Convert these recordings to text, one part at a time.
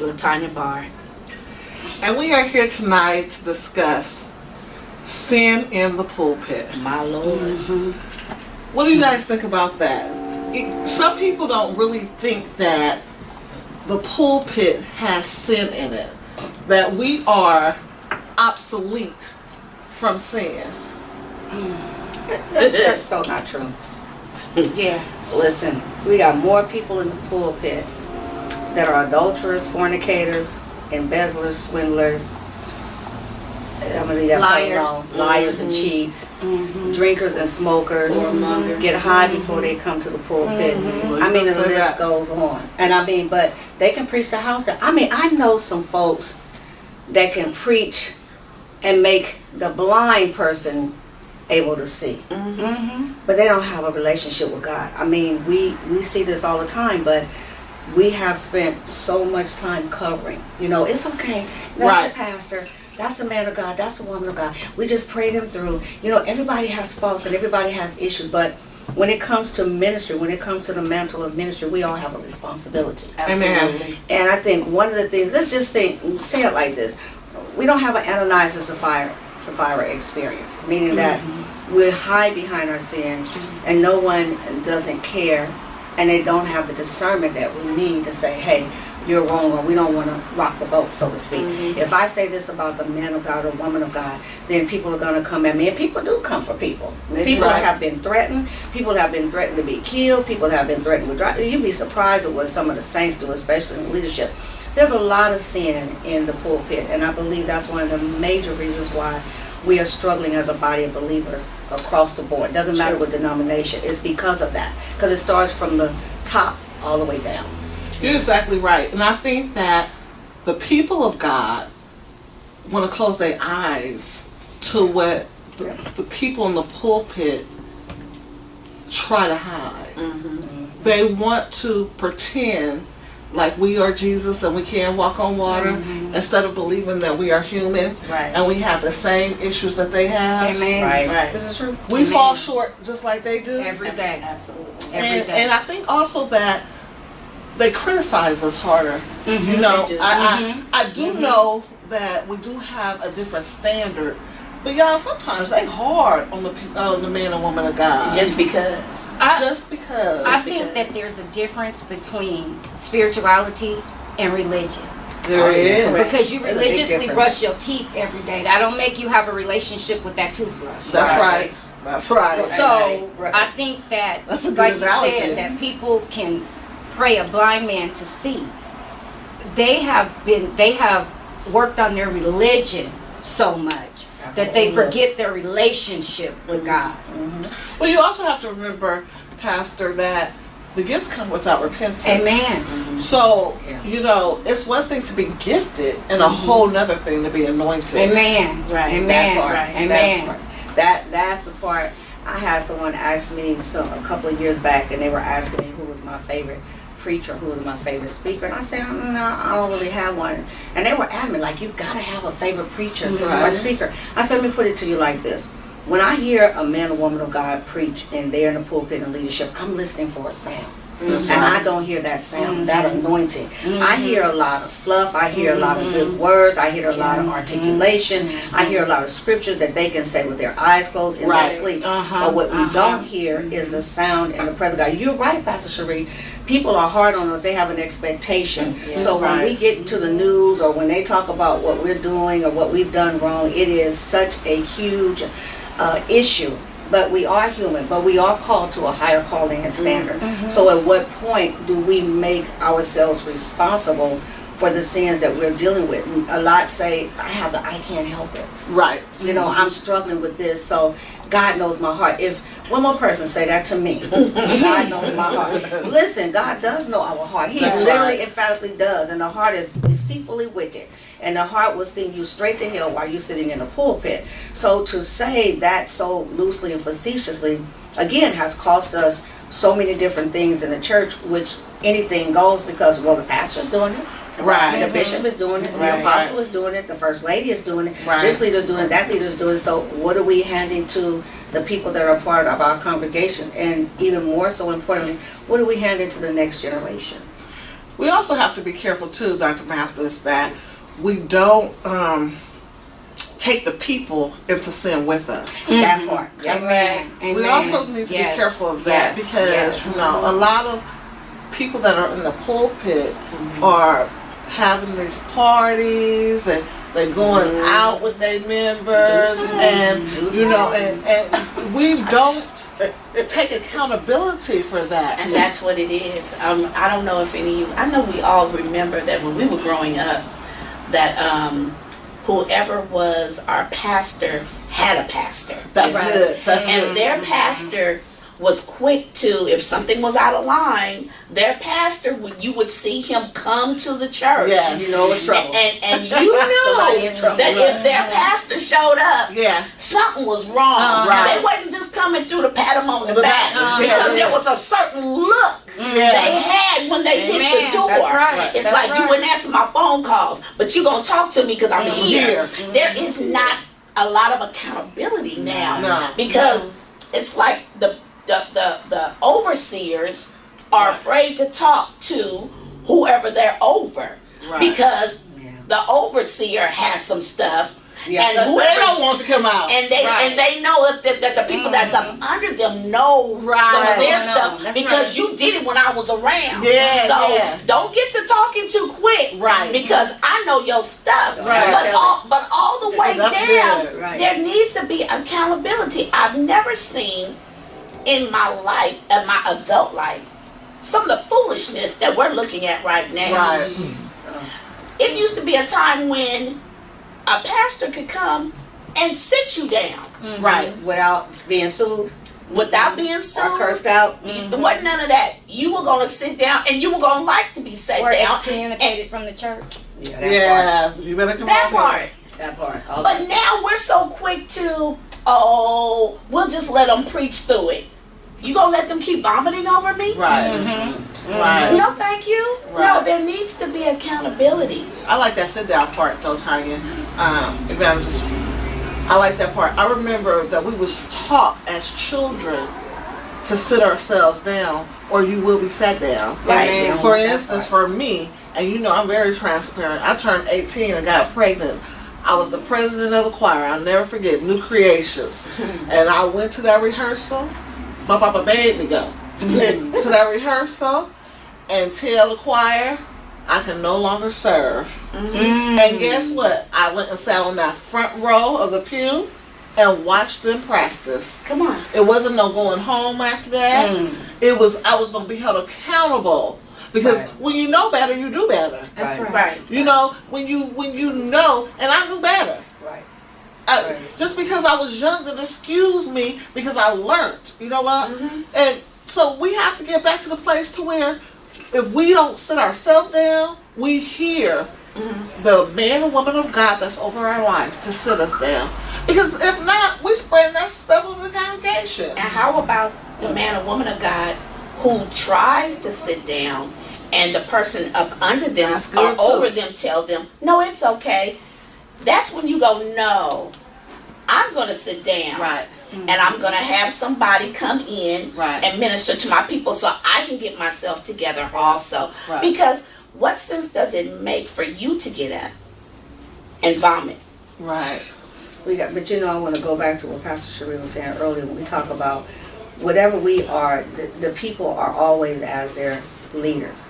to a tiny bar. And we are here tonight to discuss sin in the pulpit. My Lord. Mm-hmm. What do you guys think about that? Some people don't really think that the pulpit has sin in it, that we are obsolete from sin. That's so not true. Yeah. Listen, we got more people in the pulpit that are adulterers, fornicators, embezzlers, swindlers. I'm gonna leave that part Liars. alone. Liars and cheats, Mm-hmm. drinkers and smokers, Whoremongers. get high before they come to the pulpit. I mean, the list goes on. And I mean, but they can preach the house down. I mean, I know some folks that can preach and make the blind person able to see. Mm-hmm. But they don't have a relationship with God. I mean, we see this all the time, but we have spent so much time covering. You know, it's okay. That's Right. the pastor. That's the man of God. That's the woman of God. We just pray them through. You know, everybody has faults and everybody has issues, but when it comes to ministry, when it comes to the mantle of ministry, we all have a responsibility. Amen. And I think one of the things, let's just say it like this. We don't have an Ananias and Sapphira experience, meaning that we hide behind our sins and no one doesn't care and they don't have the discernment that we need to say, hey, you're wrong, or we don't want to rock the boat, so to speak. If I say this about the man of God or woman of God, then people are going to come at me, and people do come for people. People Right. have been threatened. People have been threatened to be killed. People have been threatened with drugs. You'd be surprised at what some of the saints do, especially in leadership. There's a lot of sin in the pulpit, and I believe that's one of the major reasons why we are struggling as a body of believers across the board. Doesn't matter what denomination. It's because of that. Because it starts from the top all the way down. You're exactly right. And I think that the people of God want to close their eyes to what the people in the pulpit try to hide. They want to pretend like we are Jesus and we can walk on water instead of believing that we are human Right. and we have the same issues that they have. Amen. Right. This is true. We Amen. fall short just like they do. Every day. Absolutely. Every day. And I think also that they criticize us harder. You know, They do. I do know that we do have a different standard, but y'all, sometimes they hard on the man and woman of God. Just because. Just because. I think that there's a difference between spirituality and religion. there is. Because you There's a big religiously difference. brush your teeth every day. That don't make you have a relationship with that toothbrush. That's Right. right. That's right. So Right. I think that, That's a good like you analogy. said, that people can pray a blind man to see. They have worked on their religion so much that they forget their relationship with God. Well, you also have to remember, Pastor, that the gifts come without repentance. Amen. So, Yeah. you know, it's one thing to be gifted and a whole nother thing to be anointed. Amen. Right. Amen. That part. Amen. That part. That's the part. I had someone ask me a couple of years back, and they were asking me who was my favorite preacher, who was my favorite speaker, and I said, no, I don't really have one. And they were adamant, like, you've got to have a favorite preacher or Right. speaker. I said, let me put it to you like this. When I hear a man or woman of God preach and they're in the pulpit and leadership, I'm listening for a sound. That's And right. I don't hear that sound, that anointing. I hear a lot of fluff. I hear a lot of good words. I hear a lot of articulation. I hear a lot of scriptures that they can say with their eyes closed in Right. their sleep. Uh-huh. But what we don't hear is the sound and the presence of God. You're right, Pastor Cherie. People are hard on us. They have an expectation. So when we Right. get into the news or when they talk about what we're doing or what we've done wrong, it is such a huge issue. But we are human, but we are called to a higher calling and standard. So at what point do we make ourselves responsible for the sins that we're dealing with? A lot say, I can't help it. Right. You know, I'm struggling with this, so God knows my heart. If one more person say that to me, God knows my heart. Listen, God does know our heart. He That's literally right. emphatically does, and the heart is deceitfully wicked. And the heart will send you straight to hell while you're sitting in the pulpit. So to say that so loosely and facetiously, again, has cost us so many different things in the church, which anything goes because, well, the pastor's doing it. Right. The bishop is doing it. Right. The apostle is doing it. The first lady is doing it. Right. This leader is doing it. That leader is doing it. So what are we handing to the people that are part of our congregations? And even more so importantly, what are we handing to the next generation? We also have to be careful too, Dr. Mathis, that we don't take the people into sin with us. That part. Amen. We also need to be careful of that because you know a lot of people that are in the pulpit are having these parties and they're going out with their members and you know and we don't take accountability for that. And that's what it is. I don't know if any of you, I know we all remember that when we were growing up, that whoever was our pastor had a pastor. That's good. That's And good. their pastor was quick to, if something was out of line, their pastor, when you would see him come to the church, Yes. You know it's trouble. and you knew in trouble. that if their pastor showed up, Yeah. something was wrong. Right. They wasn't just coming through to pat him on the back Yeah. because there was a certain look they had when they hit the door. That's right. It's That's like right. you wouldn't answer my phone calls, but you gonna talk to me because I'm here. There is not a lot of accountability now No. because it's like the overseers are afraid to talk to whoever they're over because the overseer has some stuff and They whoever don't want to come out. and they know that the people that's up under them know some Right. of their No, stuff that's because right. you did it when I was around. Yeah, So yeah. don't get to talking too quick. Right. Because I know your stuff. Right. But all the way That's down, good. Right. there needs to be accountability. I've never seen in my life, in my adult life, some of the foolishness that we're looking at right now. Right. It used to be a time when a pastor could come and sit you down Right. Without being sued without being sued. or cursed out. There wasn't none of that. You were going to sit down and you were going to like to be sat Or down. excommunicated from the church. Yeah. You better come That out part. That part. Okay. But now we're so quick to, we'll just let them preach through it. You gonna let them keep vomiting over me? Right. Right. No, thank you. Right. No, there needs to be accountability. I like that sit down part though, Tanya. Evangelist. I like that part. I remember that we was taught as children to sit ourselves down or you will be sat down. Right. For instance, for me, and you know I'm very transparent, I turned 18 and got pregnant. I was the president of the choir. I'll never forget, New Creations. And I went to that rehearsal. My papa made me go to that rehearsal and tell the choir I can no longer serve. And guess what? I went and sat on that front row of the pew and watched them practice. Come on. It wasn't no going home after that. It was I was gonna be held accountable. Because when you know better, you do better. That's right. Right. You know, when you know, and I knew better. Right. Just because I was young, then excuse me because I learned. You know what? And so we have to get back to the place to where if we don't sit ourselves down, we hear the man and woman of God that's over our life to sit us down. Because if not, we spread that stuff over the congregation. And how about the man or woman of God who tries to sit down and the person up under them That's or good, too. over them tell them, no, it's okay. That's when you go, no, I'm going to sit down. Right. And I'm going to have somebody come in Right. and minister to my people so I can get myself together also. Right. Because what sense does it make for you to get up and vomit? Right. But you know, I want to go back to what Pastor Cherie was saying earlier when we talk about whatever we are, the people are always as their leaders.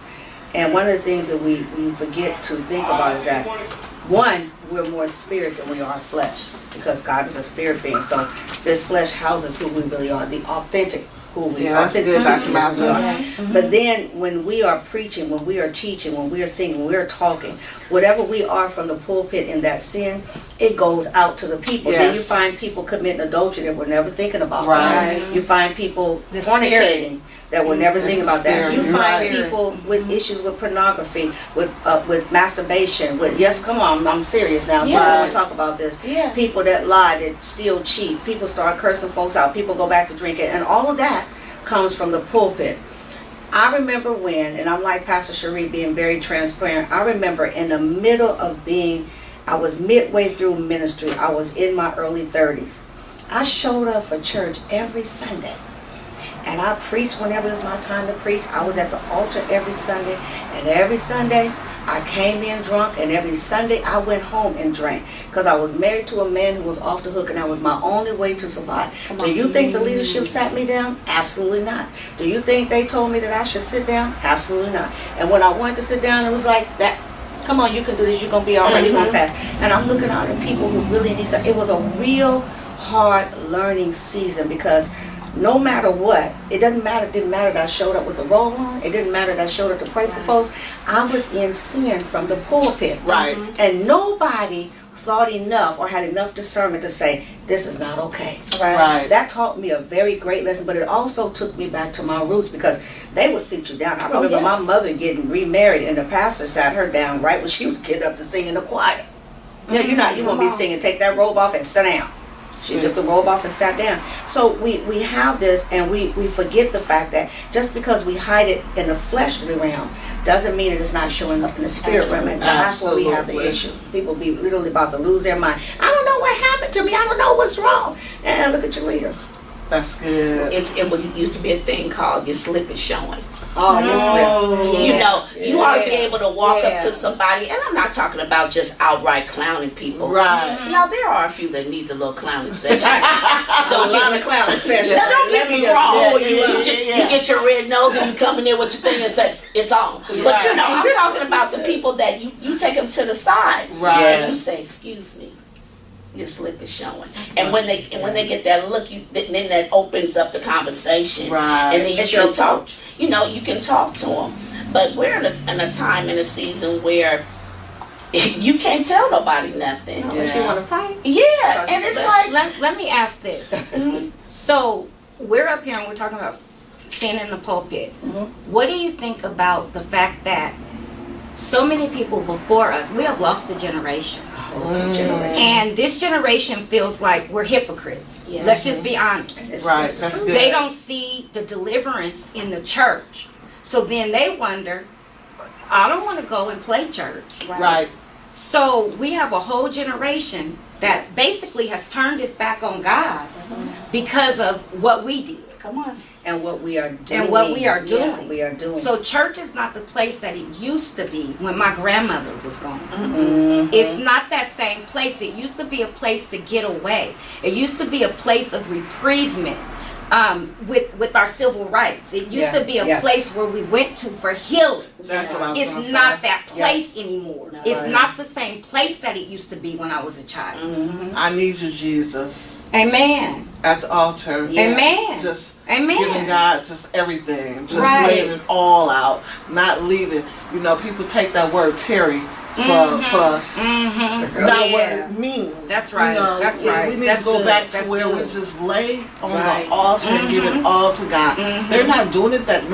And one of the things that we forget to think about is that, one, we're more spirit than we are flesh, because God is a spirit being. So this flesh houses who we really are, the authentic who we Yeah, are. that's good, Dr. Authenticity Malcolm. who we are. But then when we are preaching, when we are teaching, when we are singing, when we are talking, whatever we are from the pulpit in that sin, it goes out to the people. Then you Yes. find people committing adultery that we're never thinking about. Right. You find people The fornicating that we're never It's thinking the about that. spirit. You You're find right. people with issues with pornography, with masturbation, with come on, I'm serious now, so I Yeah. want to talk about this. Yeah. People that lie, that steal, cheat. People start cursing folks out. People go back to drinking, and all of that comes from the pulpit. I remember when, and I'm like Pastor Cherie being very transparent, I remember in the middle of I was midway through ministry, I was in my early 30s. I showed up for church every Sunday. and I preached whenever it was my time to preach. I was at the altar every Sunday, and every Sunday I came in drunk, and every Sunday I went home and drank, because I was married to a man who was off the hook, and that was my only way to survive. Do you think the leadership sat me down? Absolutely not. Do you think they told me that I should sit down? Absolutely not. And when I wanted to sit down, it was like that. Come on, you can do this. You're gonna be all right. You're gonna pass. And I'm looking out at people who really need something. It was a real hard learning season, because no matter what, it didn't matter that I showed up with the robe on. It didn't matter that I showed up to pray for folks. I was in sin from the pulpit. Right. And nobody thought enough or had enough discernment to say, this is not okay. Right. That taught me a very great lesson, but it also took me back to my roots, because they would sit you down. I remember my mother getting remarried, and the pastor sat her down right when she was getting up to sing in the choir. No, you're not. You're going to be singing. Take that robe off and sit down. She took the robe off and sat down. So we have this, and we forget the fact that just because we hide it in the fleshly realm doesn't mean it is not showing up in the spirit realm. And that's where we have the issue. People be literally about to lose their mind. I don't know what happened to me. I don't know what's wrong. And look at your leader. That's good. It used to be a thing called your slip is showing. Oh, your slip. You know, you ought to be able to walk up to somebody, and I'm not talking about just outright clowning people. Right. Now, there are a few that needs a little clowning session. Don't get the clown session. Now, don't get me wrong. Yeah. You get your red nose and you come in there with your thing and say, it's on. But you know, I'm talking about the people that you take them to the side. Right. And you say, excuse me. Your slip is showing, and when they get that look, then that opens up the conversation, Right. and then you can talk. You know, you can talk to them. But we're in a time in a season where you can't tell nobody nothing. Unless you want to fight. Yeah, and it's like let me ask this. So we're up here and we're talking about sin in the pulpit. What do you think about the fact that so many people before us, we have lost a generation? And this generation feels like we're hypocrites. Yeah. Let's just be honest. Right. That's good. They don't see the deliverance in the church. So then they wonder, I don't want to go and play church. Right. So we have a whole generation that basically has turned its back on God because of what we did. come on. And what we are doing. And what we are doing. Yeah, we are doing. So church is not the place that it used to be when my grandmother was gone. Mhm. It's not that same place. It used to be a place to get away. It used to be a place of reprievement with our civil rights. It used to be a place where we went to for healing. That's what I was It's gonna not say. that place anymore. No. It's Right. not the same place that it used to be when I was a child. I need you, Jesus, Amen. at the altar. Amen. Just Amen. giving God just everything. Just Right. laying it all out. Not leaving. You know, people take that word Terry for not what it means. That's right. You know, That's yeah, right. We need That's to go good. back to That's where we good. just lay on Right. the altar and give it all to God. They're not doing it that.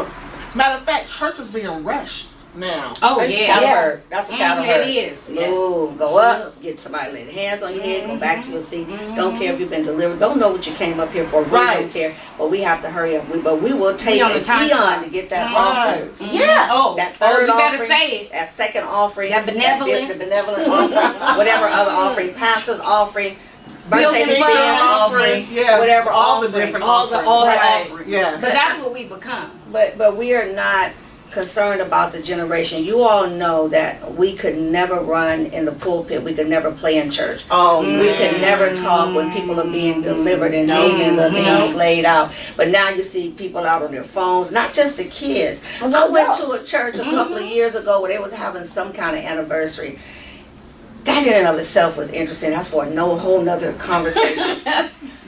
Matter of fact, church is being rushed now. Oh That's yeah. cattle herd. That's a cattle herd. It is. Move, go up, get somebody lay their hands on your head, go back to your seat. Don't care if you've been delivered. Don't know what you came up here for. We Right. don't care. But we have to hurry up. But we will take on the an time eon clock. to get that Right. offering. Yeah. Oh, That oh, third you better offering, say it. that second offering, That benevolence. the benevolent offering, whatever other offering, pastor's offering, birthday Building weekend funds. offering, Yeah, whatever all the offering. different All the offerings. offerings. Yes. But that's what we become. But we are not concerned about the generation. You all know that we could never run in the pulpit. We could never play in church. Oh, We could never talk when people are being delivered and demons are being slayed out. But now you see people out on their phones, not just the kids. I went to a church a couple of years ago where they was having some kind of anniversary. That in and of itself was interesting. That's for a whole nother conversation.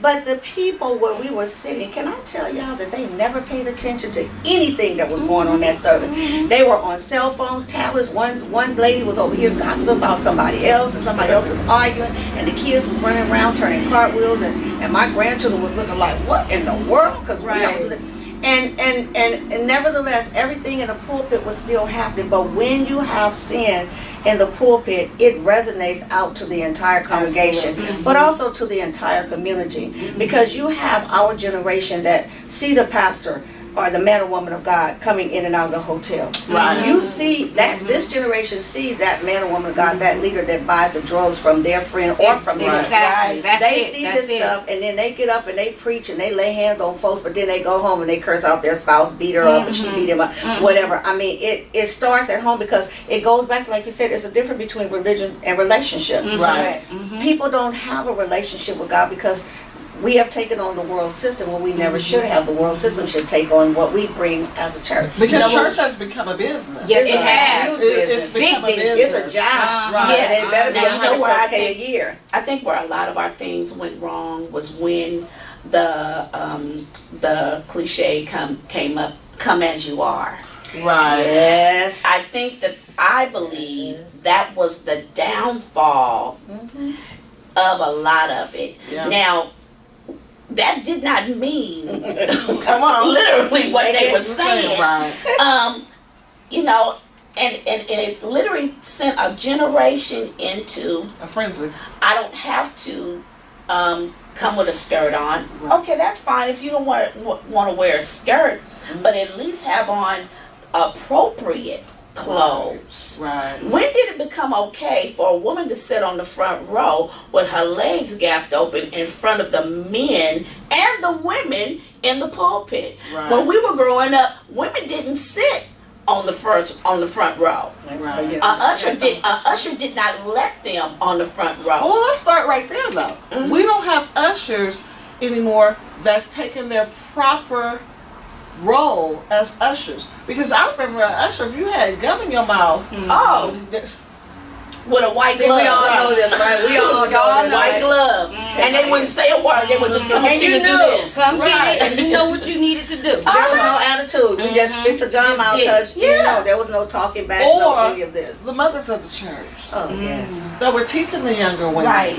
But the people where we were sitting, can I tell y'all that they never paid attention to anything that was going on in that service? They were on cell phones, tablets. One lady was over here gossiping about somebody else, and somebody else was arguing, and the kids was running around turning cartwheels, and my grandchildren was looking like, what in the world? Because we don't do that. And nevertheless, everything in the pulpit was still happening. But when you have sin in the pulpit, it resonates out to the entire congregation, but also to the entire community. Because you have our generation that see the pastor or the man or woman of God coming in and out of the hotel. Right. You see that this generation sees that man or woman of God, that leader that buys the drugs from their friend or from them. Exactly. That's They it. see That's this it. stuff, and then they get up and they preach and they lay hands on folks, but then they go home and they curse out their spouse, beat her up, and she beat him up, whatever. I mean, it starts at home because it goes back, like you said, it's a difference between religion and relationship. Right. People don't have a relationship with God because we have taken on the world system when we never should have. The world system should take on what we bring as a church. Because church has become a business. Yes, It's it a has. huge It's business. become a Big business. business. It's a job. Right. Yeah, they better be Now, you know 100 where I plus K a think- year. I think where a lot of our things went wrong was when the cliche come as you are. Right. Yes. I believe that was the downfall of a lot of it. Yeah. Now, that did not mean Come on. literally what they were saying. Right. You know, and it literally sent a generation into, A frenzy. I don't have to come with a skirt on. Right. Okay, that's fine if you don't want to wear a skirt, but at least have on appropriate clothes. Right. When did it become okay for a woman to sit on the front row with her legs gapped open in front of the men and the women in the pulpit? Right. When we were growing up, women didn't sit on the front row. Right. A usher did not let them on the front row. Well, let's start right there, though. We don't have ushers anymore that's taking their proper role as ushers. Because I remember an usher, if you had gum in your mouth, Oh, with a white See, glove. we all know this, right? We all know Y'all this. know White it. glove. And they wouldn't say a word. They would just And continue you to do knew. this. Come Right. get it, and you know what you needed to do. There was no attitude. You just spit the gum Just out did. because you know there was no talking back, no or any of this. the mothers of the church Oh yes. that were teaching the younger women. Right.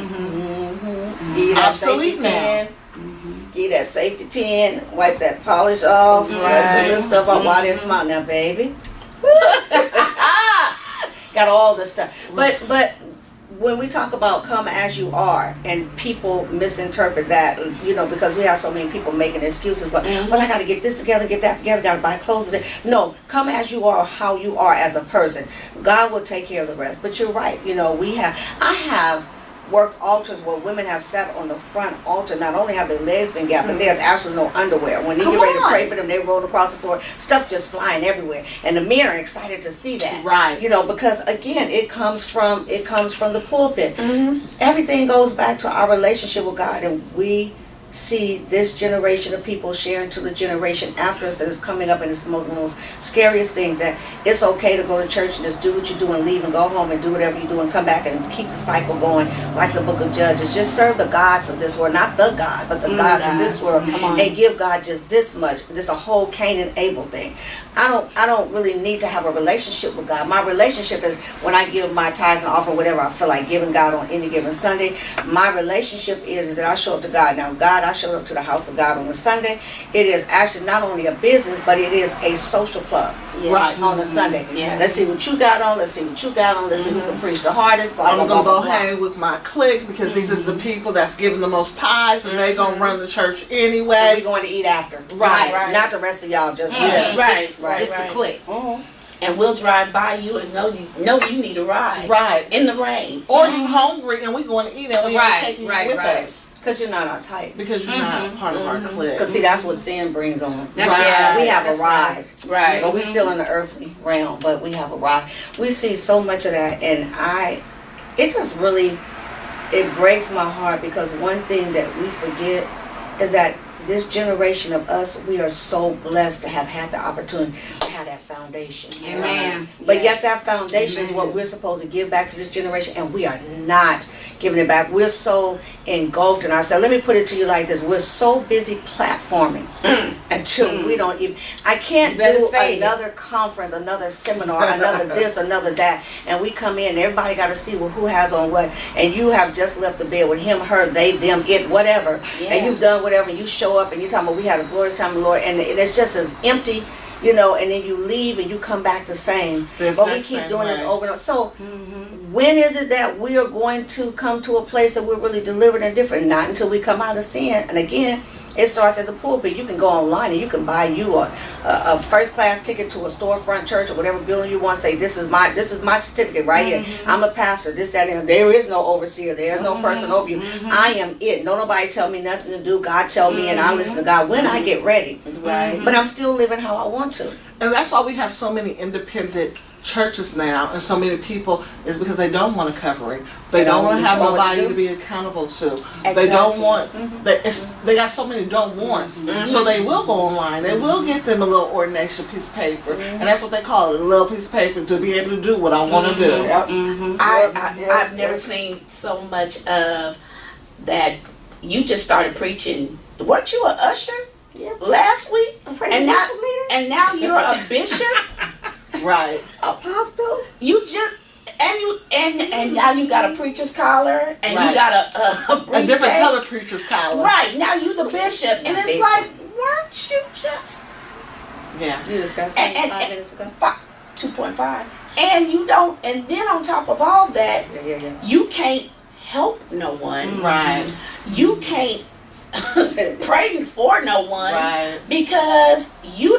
Give you that Obsolete safety now. pin. Give you that safety pin. Wipe that polish off. Let Right. the lip stuff off while they smile. Now, baby. Got all this stuff. But when we talk about come as you are, and people misinterpret that, you know, because we have so many people making excuses, but well, I got to get this together, get that together, got to buy clothes today. No, come as you are, how you are as a person. God will take care of the rest. But you're right. You know, I have worked altars where women have sat on the front altar. Not only have their legs been gapped, but there's absolutely no underwear. When they Come get ready to on. pray for them, they roll across the floor, stuff just flying everywhere, and the men are excited to see that. Right. You know, because again, it comes from the pulpit. Everything goes back to our relationship with God, and we see this generation of people sharing to the generation after us that is coming up, and it's the most scariest things, that it's okay to go to church and just do what you do and leave and go home and do whatever you do and come back and keep the cycle going, like the book of Judges. Just serve the gods of this world, not the God, but the gods of this world, and give God just this much. This a whole Cain and Abel thing. I don't really need to have a relationship with God. My relationship is when I give my tithes and offering, whatever I feel like giving God on any given Sunday. My relationship is that I show up to God. Now, God, I showed up to the house of God on a Sunday. It is actually not only a business, but it is a social club. Right. On a Sunday. Yeah. Let's see what you got on. Let's see what you got on. Let's see who can preach the hardest. Blah, blah, I'm blah, gonna go blah, blah. hang with my clique because these is the people that's giving the most tithes, and they gonna run the church And anyway. we're going to eat after. Right. Not the rest of y'all, just Yes. us. Right. Just the click. And we'll drive by you and know you need a ride. Right. In the rain. Or you hungry and we going to eat and we Right, ain't taking right, you with right. us Because you're not our type. because you're not part of our clique. Because see, that's what sin brings on. That's right. We have That's arrived. Right. But we're still in the earthly realm, but we have arrived. We see so much of that, and it just really, it breaks my heart, because one thing that we forget is that this generation of us, we are so blessed to have had the opportunity to have that foundation. Amen. But yet that foundation is what we're supposed to give back to this generation, and we are not giving it back. We're so engulfed in ourselves. Let me put it to you like this. We're so busy platforming until we don't even, I can't You better do say it. another conference, another seminar, another this, another that, and we come in, everybody got to see who has on what, and you have just left the bed with him, her, they, them, it, whatever, and you've done whatever, and you show up and you're talking about we had a glorious time of the Lord, and it's just as empty, you know, and then you leave and you come back the same. The But we exact keep same doing this way. over and over. So when is it that we are going to come to a place that we're really delivered and different? Not until we come out of sin. And again, It starts at the pulpit. You can go online and you can buy you a first class ticket to a storefront church or whatever building you want. Say this is my certificate right here. I'm a pastor. This, that, and there is no overseer. There is no person over you. I am it. No nobody tell me nothing to do. God tell me, and I listen to God when I get ready. Right. But I'm still living how I want to. And that's why we have so many independent churches now, and so many people, is because they don't want a covering. They don't want to have nobody to be accountable to. Exactly. They don't want. They got so many don't wants, so they will go online. They will get them a little ordination piece of paper, and that's what they call it, a little piece of paper to be able to do what I want to do. I've never seen so much of that. You just started preaching. Weren't you an usher last week? And now you're a bishop. Right. Apostle. You just and now you got a preacher's collar and Right. you got A different color preacher's collar. Right, now you the bishop, and it's like, weren't you just Yeah. You just got saved 5 minutes ago. 2.5? And you don't, and then on top of all that, Yeah. you can't help no one. Right. You can't pray for no one, Right. because you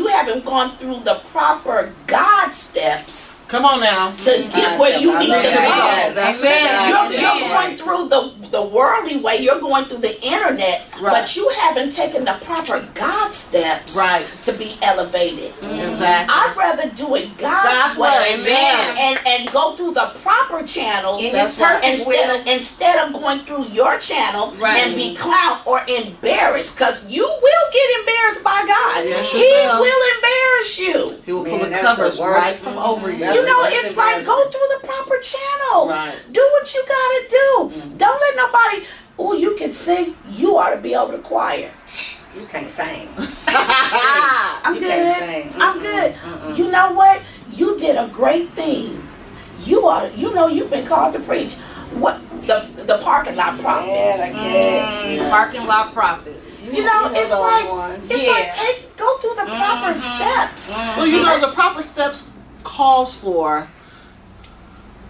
haven't gone through the proper God steps Come on now. to get where you need to go. That's it. You're going through the worldly way. You're going through the internet, Right. but you haven't taken the proper God steps Right. to be elevated. Exactly. I'd rather do it God's way, Amen. and go through the proper channels That's right. instead of going through your channel Right. and be clowned or embarrassed, because you will get embarrassed by God. Yes, you He will. will embarrass you. He will pull Man, the that's covers the worst. right from over you. That's You know, That's it's like, go embarrassing. through the proper channels. Right. Do what you gotta do. Don't let nobody, oh, you can sing, you ought to be over the choir. You can't sing. I'm You good. can't sing. I'm good. You know what? You did a great thing. You ought to, you've been called to preach. What the parking lot prophets. Yeah, I get it. Parking lot profits. You know, it's those like ones. it's like go through the proper steps. Well, you know, the proper steps calls for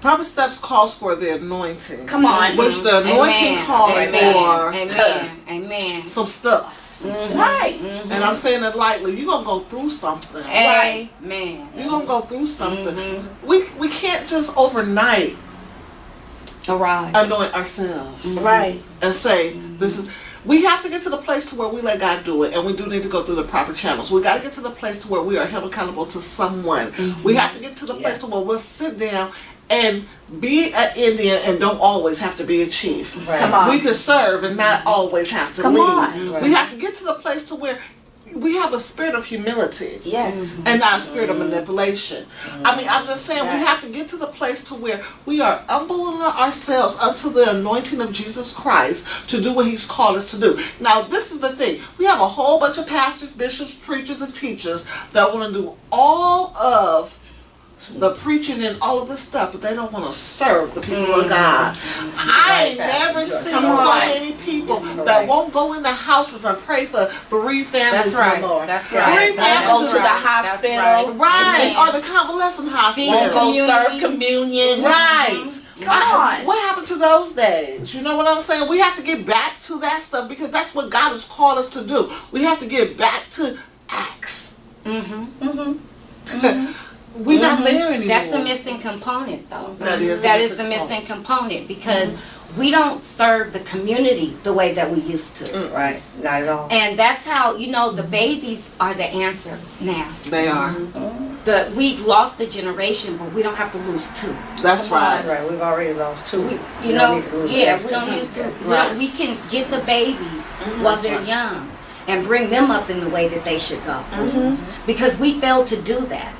the anointing. Come on. Which the anointing Amen. calls Amen. for Amen. some stuff. Right. And I'm saying it lightly. You're going to go through something. Amen. You're going to go through something. We can't just overnight Arrive. anoint ourselves. Right. And say, this is... We have to get to the place to where we let God do it, and we do need to go through the proper channels. We got to get to the place to where we are held accountable to someone. We have to get to the place to where we'll sit down and be an Indian and don't always have to be a chief. Right. Come on. We can serve and not always have to Come lead. on. Right. We have to get to the place to where we have a spirit of humility. Yes. And not a spirit of manipulation. I mean, I'm just saying, we have to get to the place to where we are humbling ourselves unto the anointing of Jesus Christ to do what He's called us to do. Now, this is the thing. We have a whole bunch of pastors, bishops, preachers, and teachers that want to do all of the preaching and all of this stuff, but they don't want to serve the people of God. I ain't never seen Come so on. many people that won't go in the houses and pray for bereaved families That's right. no more. That's right. Bereaved That's families Go is to the right. hospital. That's right, Amen. or the convalescent hospital. Feed Go Community. serve communion. Right. Come on. What happened to those days? You know what I'm saying? We have to get back to that stuff because that's what God has called us to do. We have to get back to Acts. We're not there anymore. That's the missing component, though. That is the missing component because we don't serve the community the way that we used to. Right. Not at all. And that's how, the babies are the answer now. They are. We've lost a generation, but we don't have to lose two. That's right. Right. We've already lost 2. We We don't need to lose the yeah, next we don't 2. use to. Right. We can get the babies while they're young and bring them up in the way that they should go. Because we failed to do that.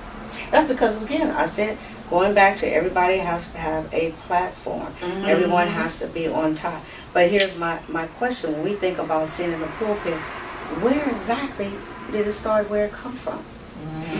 That's because, again, I said, going back to everybody has to have a platform. Everyone has to be on top. But here's my question. When we think about sin in the pulpit, where exactly did it start, where it come from?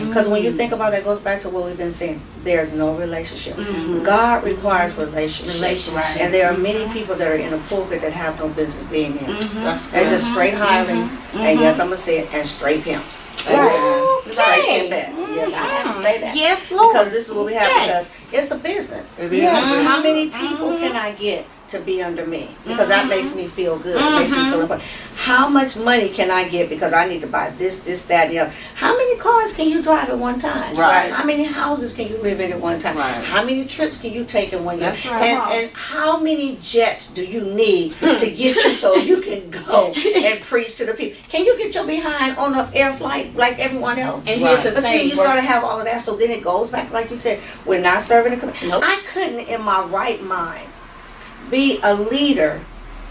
Because when you think about that, it goes back to what we've been saying. There's no relationship. God requires relationship. And there are many people that are in the pulpit that have no business being in. They're just straight hirelings, and yes, I'm going to say it, and straight pimps. Right. Straight pimpets. Yes, I have to say that. Yes, Lord. Because this is what we have, Yay. because it's a business. It is. How many people can I get to be under me? Because that makes me feel good. It makes me feel important. how much money can I get because I need to buy this, that, and the other. How many cars can you drive at one time? Right. How many houses can you live in at one time? Right. How many trips can you take in 1 year? That's right. And how many jets do you need to get you so you can go and preach to the people? Can you get your behind on an air flight like everyone else? And here's the But see, thing, you start to have all of that, so then it goes back, like you said, we're not serving the community. Nope. I couldn't, in my right mind, be a leader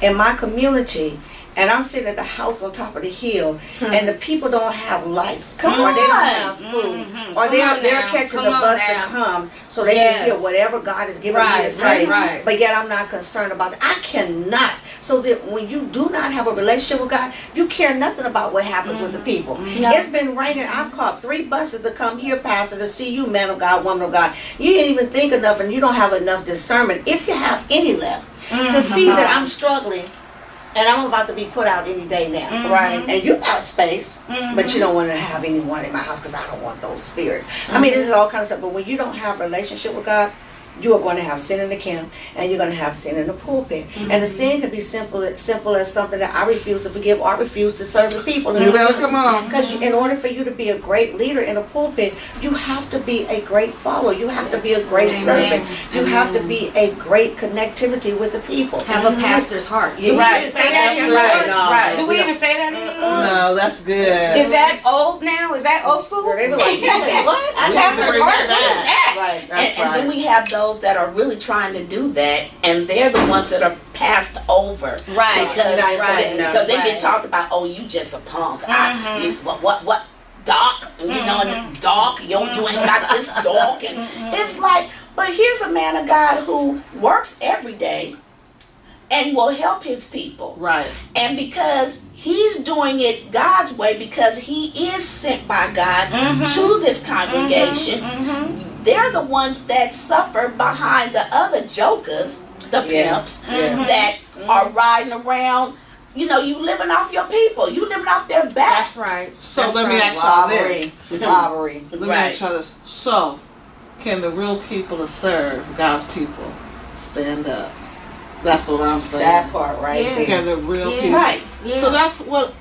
in my community, and I'm sitting at the house on top of the hill, and the people don't have lights, or they don't have food, or they're catching the bus to come so they can hear whatever God is giving me to say. Right. But yet I'm not concerned about that. I cannot. So that when you do not have a relationship with God, you care nothing about what happens with the people. It's been raining. I've caught 3 buses to come here, Pastor, to see you, man of God, woman of God. You didn't even think enough, and you don't have enough discernment, if you have any left, to see that I'm struggling. And I'm about to be put out any day now. Right. And you got space, but you don't want to have anyone in my house because I don't want those spirits. I mean, this is all kind of stuff. But when you don't have a relationship with God, you are going to have sin in the camp, and you're going to have sin in the pulpit. And the sin can be simple as something that I refuse to forgive or I refuse to serve the people. You better come on. Because in order for you to be a great leader in a pulpit, you have to be a great follower. You have to be a great servant. You have to be a great connectivity with the people. Have a pastor's heart. Do we Right. even say that That's anymore? right. No, Right. Do we even say that anymore? No, that's good. Is that old now? Is that old school? Girl, they be like, you say what? We I have to never bring heard that that. back. Right. That's and then right. we have those that are really trying to do that, and they're the ones that are passed over. Right. Because Right. they Right. get talked about, oh, you just a punk. What? Dark? You know, and dark, you ain't got this dark. And it's like, but here's a man of God who works every day and will help his people. Right. And because he's doing it God's way, because he is sent by God to this congregation, they're the ones that suffer behind the other jokers, the pimps, that are riding around. You know, you living off your people. You living off their backs. That's right. So That's let me right. ask y'all this. Robbery. Let me Right. ask y'all this. So, can the real people that serve God's people stand up? That's what I'm saying. That part right Yeah. there. Can the real Yeah. people? Right. Yeah. So that's what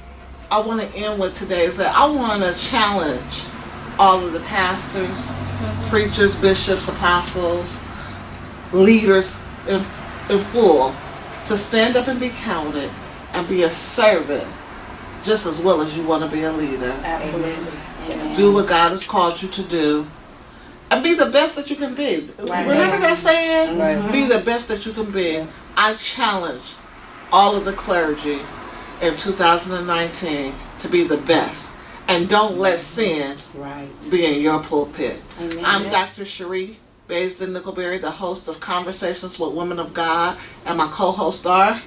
I want to end with today, is that I want to challenge all of the pastors, preachers, bishops, apostles, leaders in full to stand up and be counted and be a servant just as well as you want to be a leader. Absolutely. Amen. Do what God has called you to do and be the best that you can be. Right. Remember that saying? Right. Be the best that you can be. I challenge all of the clergy in 2019 to be the best. And don't let sin Right. be in your pulpit. Amen. I'm Dr. Cherie Baisden Nickelberry, the host of Conversations with Women of God, and my co-hosts are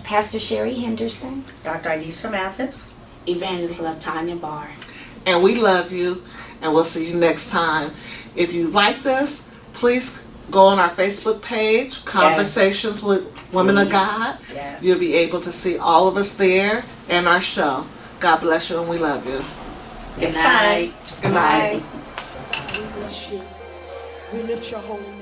Pastor Sherry Henderson. Dr. Idisa Mathis. Evangelism, Tanya Barr. and we love you, and we'll see you next time. If you liked us, please go on our Facebook page, Conversations with Women of God. Yes. You'll be able to see all of us there and our show. God bless you, and we love you. Good night. Good night. Bye. We bless you. We lift your holy name.